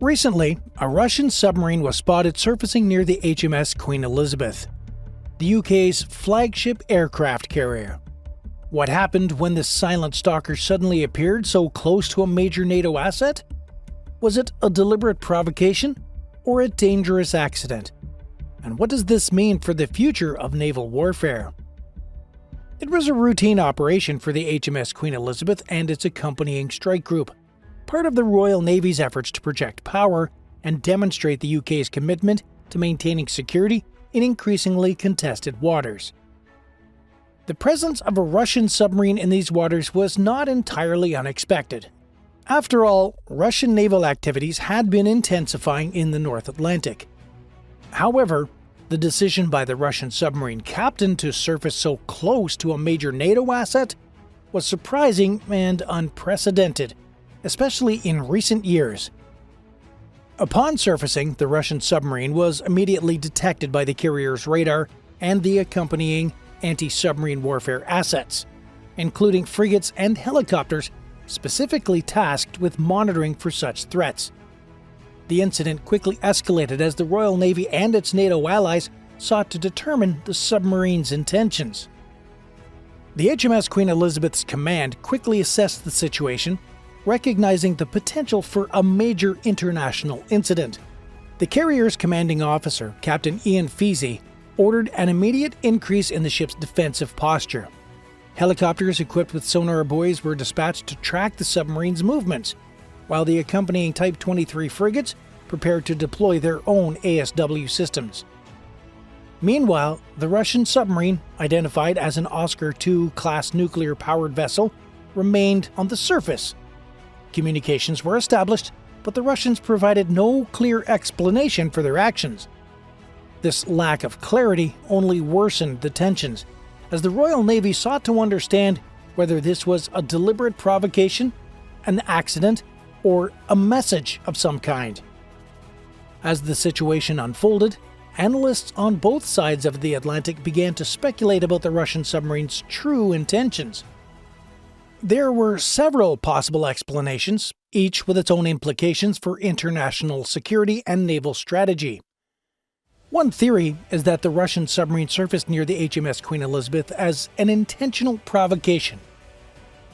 Recently, a Russian submarine was spotted surfacing near the HMS Queen Elizabeth, the UK's flagship aircraft carrier. What happened when this silent stalker suddenly appeared so close to a major NATO asset? Was it a deliberate provocation or a dangerous accident? And what does this mean for the future of naval warfare? It was a routine operation for the HMS Queen Elizabeth and its accompanying strike group, part of the Royal Navy's efforts to project power and demonstrate the UK's commitment to maintaining security in increasingly contested waters. The presence of a Russian submarine in these waters was not entirely unexpected. After all, Russian naval activities had been intensifying in the North Atlantic. However, the decision by the Russian submarine captain to surface so close to a major NATO asset was surprising and unprecedented, especially in recent years. Upon surfacing, the Russian submarine was immediately detected by the carrier's radar and the accompanying anti-submarine warfare assets, including frigates and helicopters specifically tasked with monitoring for such threats. The incident quickly escalated as the Royal Navy and its NATO allies sought to determine the submarine's intentions. The HMS Queen Elizabeth's command quickly assessed the situation, recognizing the potential for a major international incident. The carrier's commanding officer, Captain Ian Feasey, ordered an immediate increase in the ship's defensive posture. Helicopters equipped with sonar buoys were dispatched to track the submarine's movements, while the accompanying Type 23 frigates prepared to deploy their own ASW systems. Meanwhile, the Russian submarine, identified as an Oscar II-class nuclear-powered vessel, remained on the surface. Communications were established, but the Russians provided no clear explanation for their actions. This lack of clarity only worsened the tensions, as the Royal Navy sought to understand whether this was a deliberate provocation, an accident, or a message of some kind. As the situation unfolded, analysts on both sides of the Atlantic began to speculate about the Russian submarine's true intentions. There were several possible explanations, each with its own implications for international security and naval strategy. One theory is that the Russian submarine surfaced near the HMS Queen Elizabeth as an intentional provocation.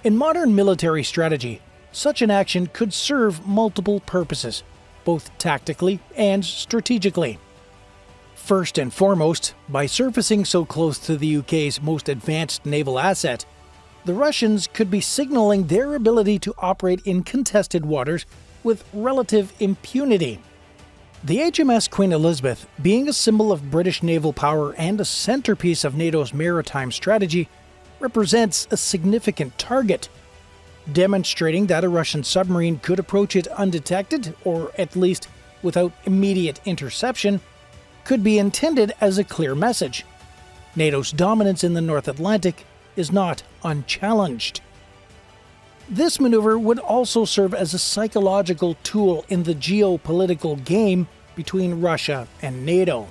In modern military strategy, such an action could serve multiple purposes, both tactically and strategically. First and foremost, by surfacing so close to the UK's most advanced naval asset, the Russians could be signaling their ability to operate in contested waters with relative impunity. The HMS Queen Elizabeth, being a symbol of British naval power and a centerpiece of NATO's maritime strategy, represents a significant target, demonstrating that a Russian submarine could approach it undetected, or at least without immediate interception, could be intended as a clear message. NATO's dominance in the North Atlantic is not unchallenged. This maneuver would also serve as a psychological tool in the geopolitical game between Russia and NATO.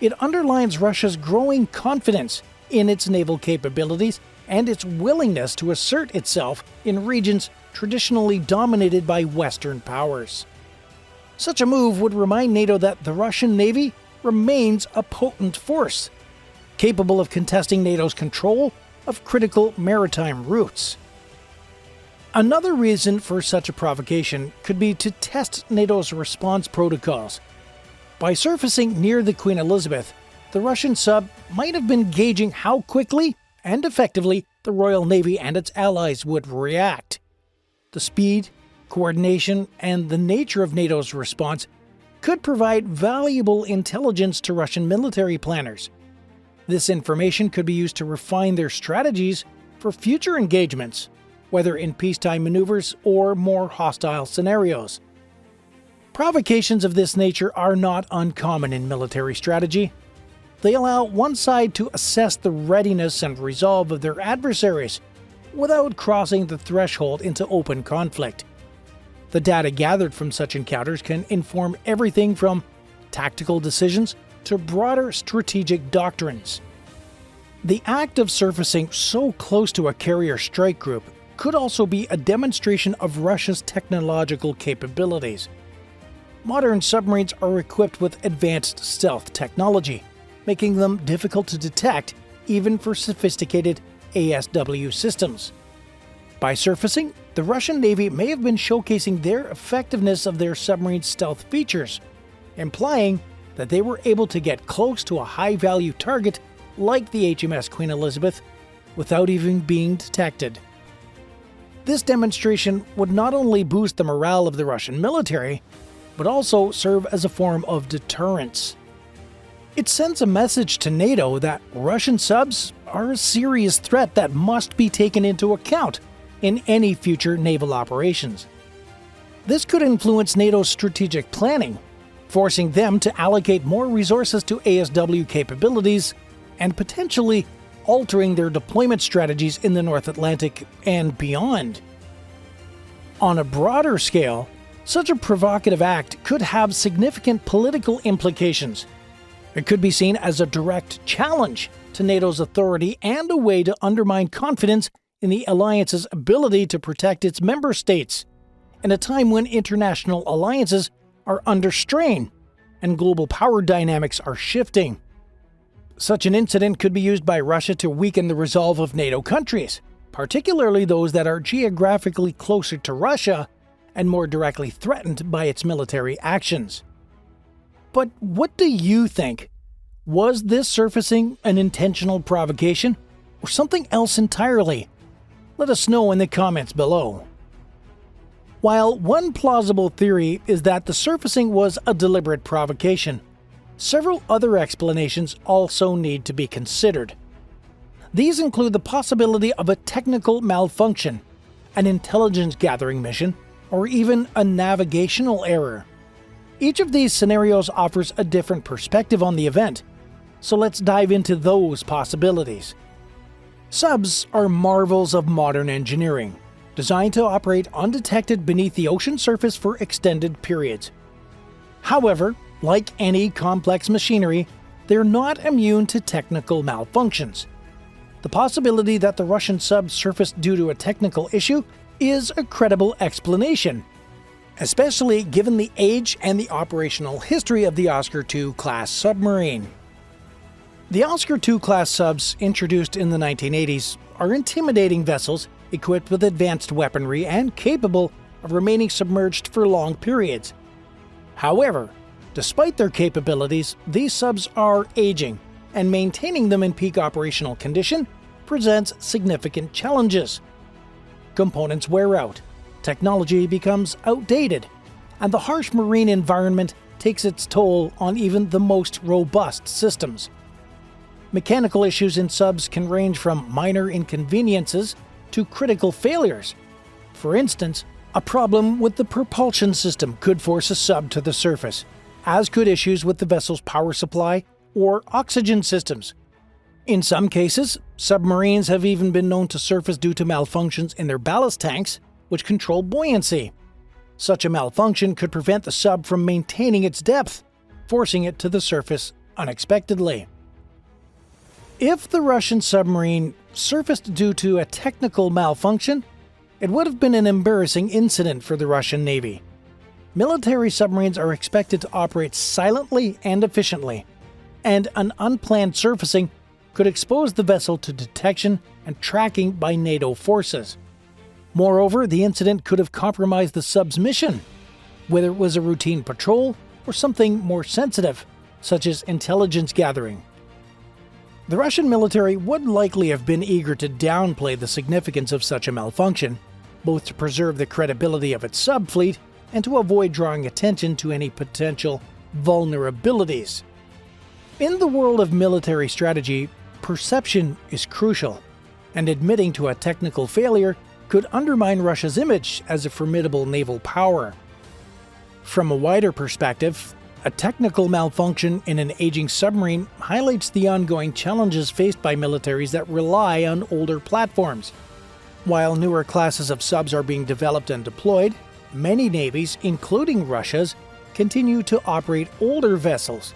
It underlines Russia's growing confidence in its naval capabilities and its willingness to assert itself in regions traditionally dominated by Western powers. Such a move would remind NATO that the Russian Navy remains a potent force, capable of contesting NATO's control of critical maritime routes. Another reason for such a provocation could be to test NATO's response protocols. By surfacing near the Queen Elizabeth, the Russian sub might have been gauging how quickly and effectively the Royal Navy and its allies would react. The speed, coordination, and the nature of NATO's response could provide valuable intelligence to Russian military planners. This information could be used to refine their strategies for future engagements, whether in peacetime maneuvers or more hostile scenarios. Provocations of this nature are not uncommon in military strategy. They allow one side to assess the readiness and resolve of their adversaries without crossing the threshold into open conflict. The data gathered from such encounters can inform everything from tactical decisions to broader strategic doctrines. The act of surfacing so close to a carrier strike group could also be a demonstration of Russia's technological capabilities. Modern submarines are equipped with advanced stealth technology, making them difficult to detect even for sophisticated ASW systems. By surfacing, the Russian Navy may have been showcasing their effectiveness of their submarine stealth features, implying that they were able to get close to a high-value target like the HMS Queen Elizabeth without even being detected. This demonstration would not only boost the morale of the Russian military, but also serve as a form of deterrence. It sends a message to NATO that Russian subs are a serious threat that must be taken into account in any future naval operations. This could influence NATO's strategic planning, forcing them to allocate more resources to ASW capabilities and potentially altering their deployment strategies in the North Atlantic and beyond. On a broader scale, such a provocative act could have significant political implications. It could be seen as a direct challenge to NATO's authority and a way to undermine confidence in the alliance's ability to protect its member states, in a time when international alliances are under strain and global power dynamics are shifting. Such an incident could be used by Russia to weaken the resolve of NATO countries, particularly those that are geographically closer to Russia and more directly threatened by its military actions. But what do you think? Was this surfacing an intentional provocation or something else entirely? Let us know in the comments below. While one plausible theory is that the surfacing was a deliberate provocation, several other explanations also need to be considered. These include the possibility of a technical malfunction, an intelligence gathering mission, or even a navigational error. Each of these scenarios offers a different perspective on the event, so let's dive into those possibilities. Subs are marvels of modern engineering, designed to operate undetected beneath the ocean surface for extended periods. However, like any complex machinery, they're not immune to technical malfunctions. The possibility that the Russian sub surfaced due to a technical issue is a credible explanation, especially given the age and the operational history of the Oscar II class submarine. The Oscar II class subs, introduced in the 1980s, are intimidating vessels equipped with advanced weaponry and capable of remaining submerged for long periods. However, despite their capabilities, these subs are aging, and maintaining them in peak operational condition presents significant challenges. Components wear out, technology becomes outdated, and the harsh marine environment takes its toll on even the most robust systems. Mechanical issues in subs can range from minor inconveniences to critical failures. For instance, a problem with the propulsion system could force a sub to the surface, as could issues with the vessel's power supply or oxygen systems. In some cases, submarines have even been known to surface due to malfunctions in their ballast tanks, which control buoyancy. Such a malfunction could prevent the sub from maintaining its depth, forcing it to the surface unexpectedly. If the Russian submarine surfaced due to a technical malfunction, it would have been an embarrassing incident for the Russian Navy. Military submarines are expected to operate silently and efficiently, and an unplanned surfacing could expose the vessel to detection and tracking by NATO forces. Moreover, the incident could have compromised the sub's mission, whether it was a routine patrol or something more sensitive, such as intelligence gathering. The Russian military would likely have been eager to downplay the significance of such a malfunction, both to preserve the credibility of its subfleet and to avoid drawing attention to any potential vulnerabilities. In the world of military strategy, perception is crucial, and admitting to a technical failure could undermine Russia's image as a formidable naval power. From a wider perspective, a technical malfunction in an aging submarine highlights the ongoing challenges faced by militaries that rely on older platforms. While newer classes of subs are being developed and deployed, many navies, including Russia's, continue to operate older vessels.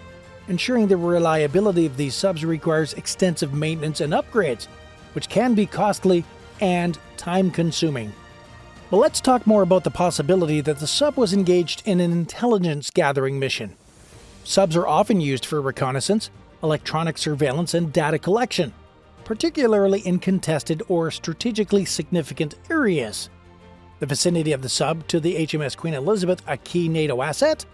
Ensuring the reliability of these subs requires extensive maintenance and upgrades, which can be costly and time-consuming. But let's talk more about the possibility that the sub was engaged in an intelligence gathering mission. Subs are often used for reconnaissance, electronic surveillance, and data collection, particularly in contested or strategically significant areas. The vicinity of the sub to the HMS Queen Elizabeth, a key NATO asset,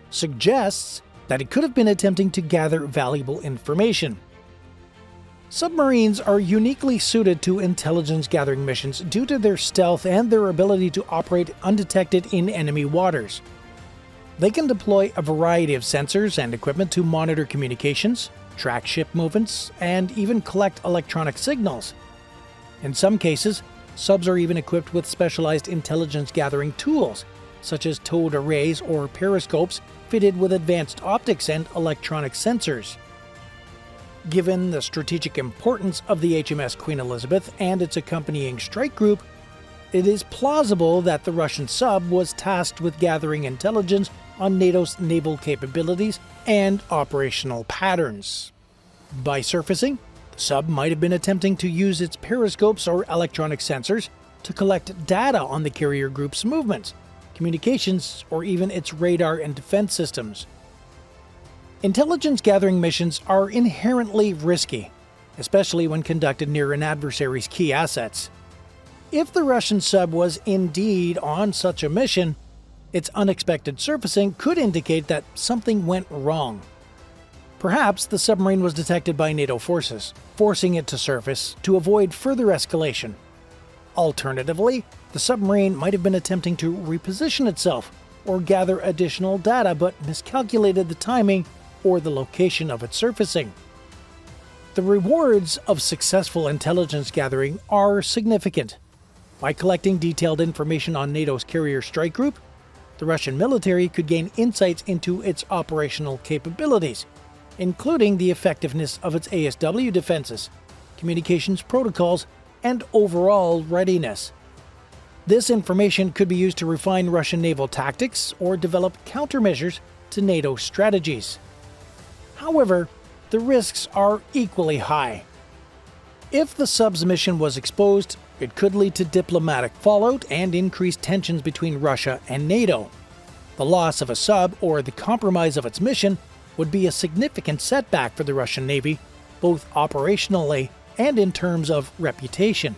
suggests that it could have been attempting to gather valuable information. Submarines are uniquely suited to intelligence gathering missions due to their stealth and their ability to operate undetected in enemy waters. They can deploy a variety of sensors and equipment to monitor communications, track ship movements, and even collect electronic signals. In some cases, subs are even equipped with specialized intelligence gathering tools, such as towed arrays or periscopes fitted with advanced optics and electronic sensors. Given the strategic importance of the HMS Queen Elizabeth and its accompanying strike group, it is plausible that the Russian sub was tasked with gathering intelligence on NATO's naval capabilities and operational patterns. By surfacing, the sub might have been attempting to use its periscopes or electronic sensors to collect data on the carrier group's movements, communications, or even its radar and defense systems. Intelligence gathering missions are inherently risky, especially when conducted near an adversary's key assets. If the Russian sub was indeed on such a mission, its unexpected surfacing could indicate that something went wrong. Perhaps the submarine was detected by NATO forces, forcing it to surface to avoid further escalation. Alternatively, the submarine might have been attempting to reposition itself or gather additional data but miscalculated the timing or the location of its surfacing. The rewards of successful intelligence gathering are significant. By collecting detailed information on NATO's carrier strike group, the Russian military could gain insights into its operational capabilities, including the effectiveness of its ASW defenses, communications protocols, and overall readiness. This information could be used to refine Russian naval tactics or develop countermeasures to NATO strategies. However, the risks are equally high. If the sub's mission was exposed, it could lead to diplomatic fallout and increased tensions between Russia and NATO. The loss of a sub or the compromise of its mission would be a significant setback for the Russian Navy, both operationally and in terms of reputation.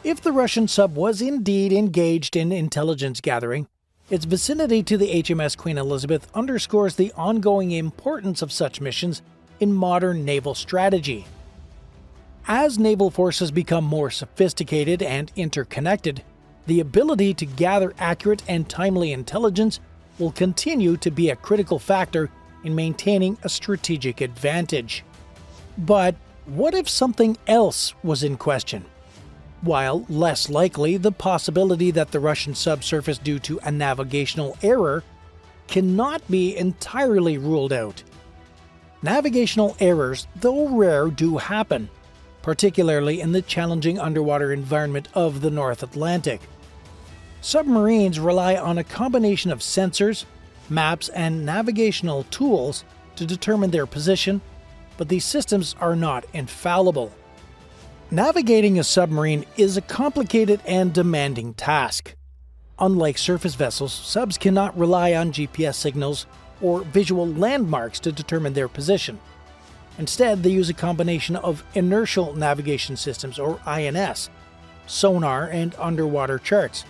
If the Russian sub was indeed engaged in intelligence gathering, its vicinity to the HMS Queen Elizabeth underscores the ongoing importance of such missions in modern naval strategy. As naval forces become more sophisticated and interconnected, the ability to gather accurate and timely intelligence will continue to be a critical factor in maintaining a strategic advantage. But what if something else was in question? While less likely, the possibility that the Russian sub surfaced due to a navigational error cannot be entirely ruled out. Navigational errors, though rare, do happen, particularly in the challenging underwater environment of the North Atlantic. Submarines rely on a combination of sensors, maps, and navigational tools to determine their position, but these systems are not infallible. Navigating a submarine is a complicated and demanding task. Unlike surface vessels, subs cannot rely on GPS signals or visual landmarks to determine their position. Instead, they use a combination of inertial navigation systems, or INS, sonar, and underwater charts.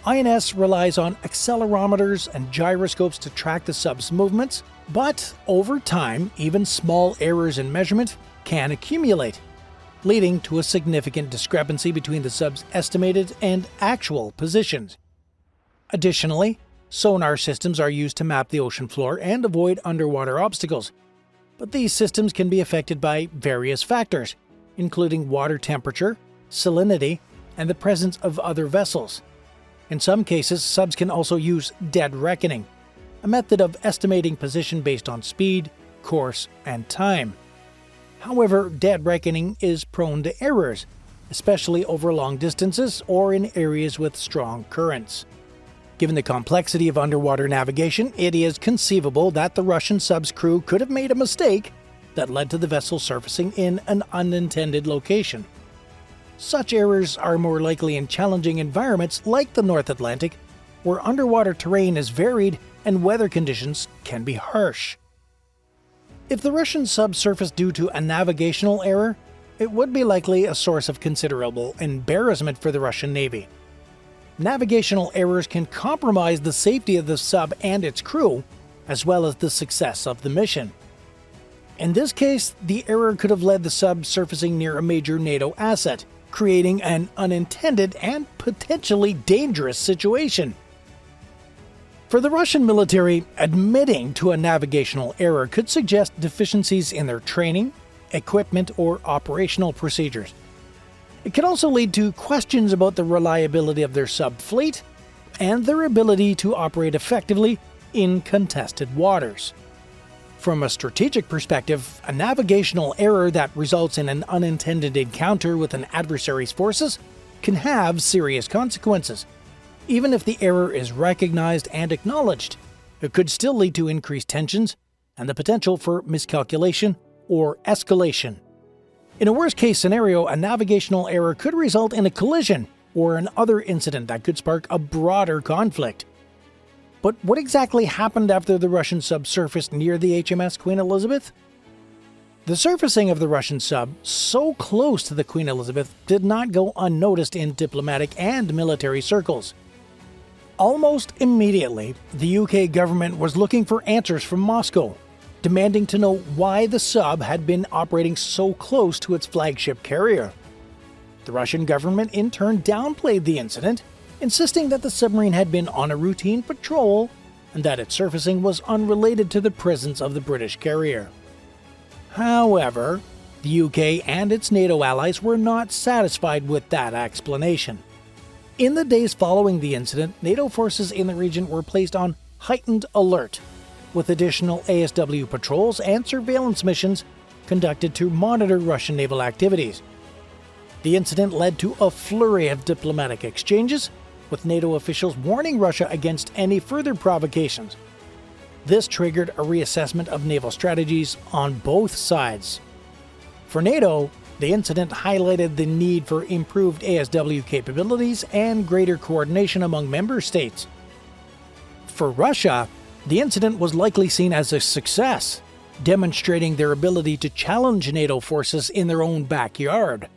INS relies on accelerometers and gyroscopes to track the sub's movements, but over time, even small errors in measurement can accumulate, leading to a significant discrepancy between the sub's estimated and actual positions. Additionally, sonar systems are used to map the ocean floor and avoid underwater obstacles, but these systems can be affected by various factors, including water temperature, salinity, and the presence of other vessels. In some cases, subs can also use dead reckoning, a method of estimating position based on speed, course, and time. However, dead reckoning is prone to errors, especially over long distances or in areas with strong currents. Given the complexity of underwater navigation, it is conceivable that the Russian sub's crew could have made a mistake that led to the vessel surfacing in an unintended location. Such errors are more likely in challenging environments like the North Atlantic, where underwater terrain is varied and weather conditions can be harsh. If the Russian sub surfaced due to a navigational error, it would be likely a source of considerable embarrassment for the Russian Navy. Navigational errors can compromise the safety of the sub and its crew, as well as the success of the mission. In this case, the error could have led the sub surfacing near a major NATO asset, creating an unintended and potentially dangerous situation. For the Russian military, admitting to a navigational error could suggest deficiencies in their training, equipment, or operational procedures. It can also lead to questions about the reliability of their sub-fleet and their ability to operate effectively in contested waters. From a strategic perspective, a navigational error that results in an unintended encounter with an adversary's forces can have serious consequences. Even if the error is recognized and acknowledged, it could still lead to increased tensions and the potential for miscalculation or escalation. In a worst-case scenario, a navigational error could result in a collision or an other incident that could spark a broader conflict. But what exactly happened after the Russian sub surfaced near the HMS Queen Elizabeth? The surfacing of the Russian sub so close to the Queen Elizabeth did not go unnoticed in diplomatic and military circles. Almost immediately, the UK government was looking for answers from Moscow, demanding to know why the sub had been operating so close to its flagship carrier. The Russian government in turn downplayed the incident, insisting that the submarine had been on a routine patrol and that its surfacing was unrelated to the presence of the British carrier. However, the UK and its NATO allies were not satisfied with that explanation. In the days following the incident, NATO forces in the region were placed on heightened alert, with additional ASW patrols and surveillance missions conducted to monitor Russian naval activities. The incident led to a flurry of diplomatic exchanges, with NATO officials warning Russia against any further provocations. This triggered a reassessment of naval strategies on both sides. For NATO, the incident highlighted the need for improved ASW capabilities and greater coordination among member states. For Russia, the incident was likely seen as a success, demonstrating their ability to challenge NATO forces in their own backyard.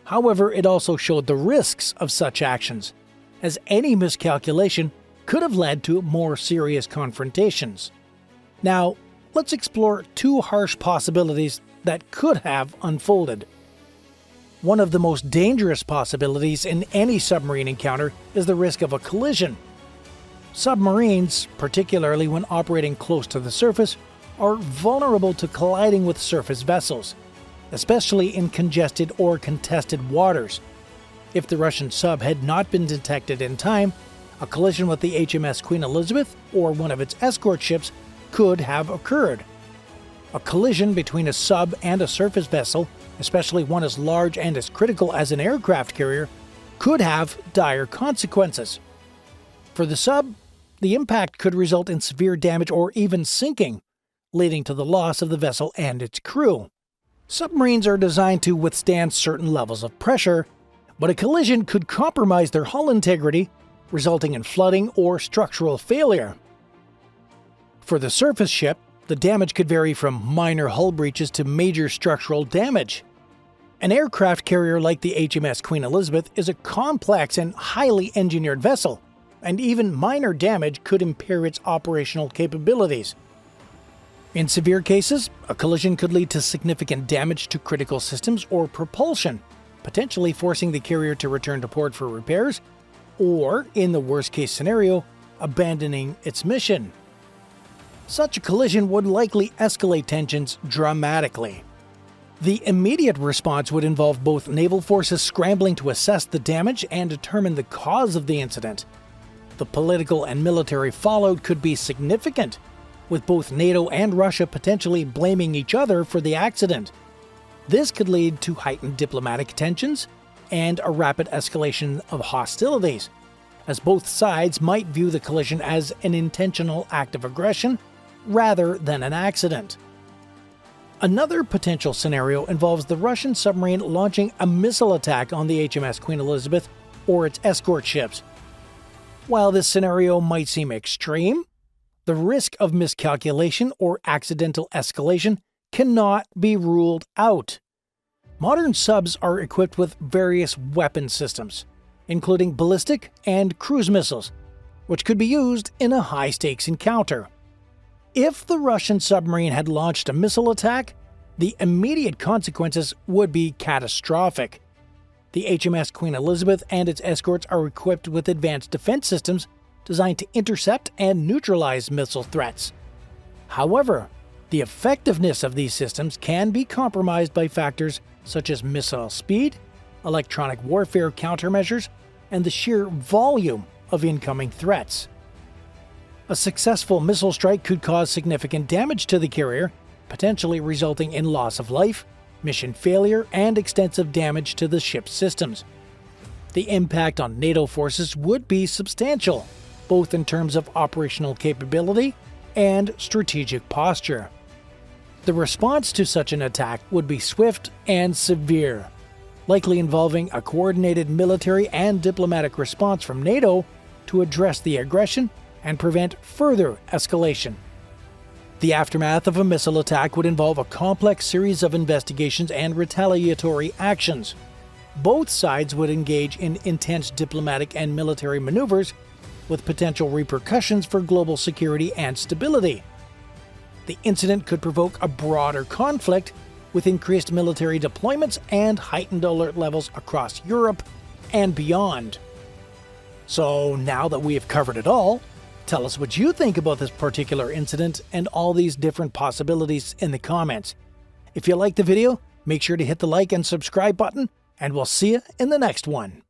However, it also showed the risks of such actions, as any miscalculation could have led to more serious confrontations. Now, let's explore two harsh possibilities that could have unfolded. One of the most dangerous possibilities in any submarine encounter is the risk of a collision. Submarines, particularly when operating close to the surface, are vulnerable to colliding with surface vessels, especially in congested or contested waters. If the Russian sub had not been detected in time, a collision with the HMS Queen Elizabeth or one of its escort ships could have occurred. A collision between a sub and a surface vessel, especially one as large and as critical as an aircraft carrier, could have dire consequences. For the sub, the impact could result in severe damage or even sinking, leading to the loss of the vessel and its crew. Submarines are designed to withstand certain levels of pressure, but a collision could compromise their hull integrity, resulting in flooding or structural failure. For the surface ship, the damage could vary from minor hull breaches to major structural damage. An aircraft carrier like the HMS Queen Elizabeth is a complex and highly engineered vessel, and even minor damage could impair its operational capabilities. In severe cases, a collision could lead to significant damage to critical systems or propulsion, potentially forcing the carrier to return to port for repairs, or, in the worst-case scenario, abandoning its mission. Such a collision would likely escalate tensions dramatically. The immediate response would involve both naval forces scrambling to assess the damage and determine the cause of the incident. The political and military fallout could be significant, with both NATO and Russia potentially blaming each other for the accident. This could lead to heightened diplomatic tensions and a rapid escalation of hostilities, as both sides might view the collision as an intentional act of aggression rather than an accident. Another potential scenario involves the Russian submarine launching a missile attack on the HMS Queen Elizabeth or its escort ships. While this scenario might seem extreme, the risk of miscalculation or accidental escalation cannot be ruled out. Modern subs are equipped with various weapon systems, including ballistic and cruise missiles, which could be used in a high-stakes encounter. If the Russian submarine had launched a missile attack, the immediate consequences would be catastrophic. The HMS Queen Elizabeth and its escorts are equipped with advanced defense systems designed to intercept and neutralize missile threats. However, the effectiveness of these systems can be compromised by factors such as missile speed, electronic warfare countermeasures, and the sheer volume of incoming threats. A successful missile strike could cause significant damage to the carrier, potentially resulting in loss of life, mission failure, and extensive damage to the ship's systems. The impact on NATO forces would be substantial, both in terms of operational capability and strategic posture. The response to such an attack would be swift and severe, likely involving a coordinated military and diplomatic response from NATO to address the aggression and prevent further escalation. The aftermath of a missile attack would involve a complex series of investigations and retaliatory actions. Both sides would engage in intense diplomatic and military maneuvers with potential repercussions for global security and stability. The incident could provoke a broader conflict with increased military deployments and heightened alert levels across Europe and beyond. So now that we have covered it all, tell us what you think about this particular incident and all these different possibilities in the comments. If you liked the video, make sure to hit the like and subscribe button, and we'll see you in the next one.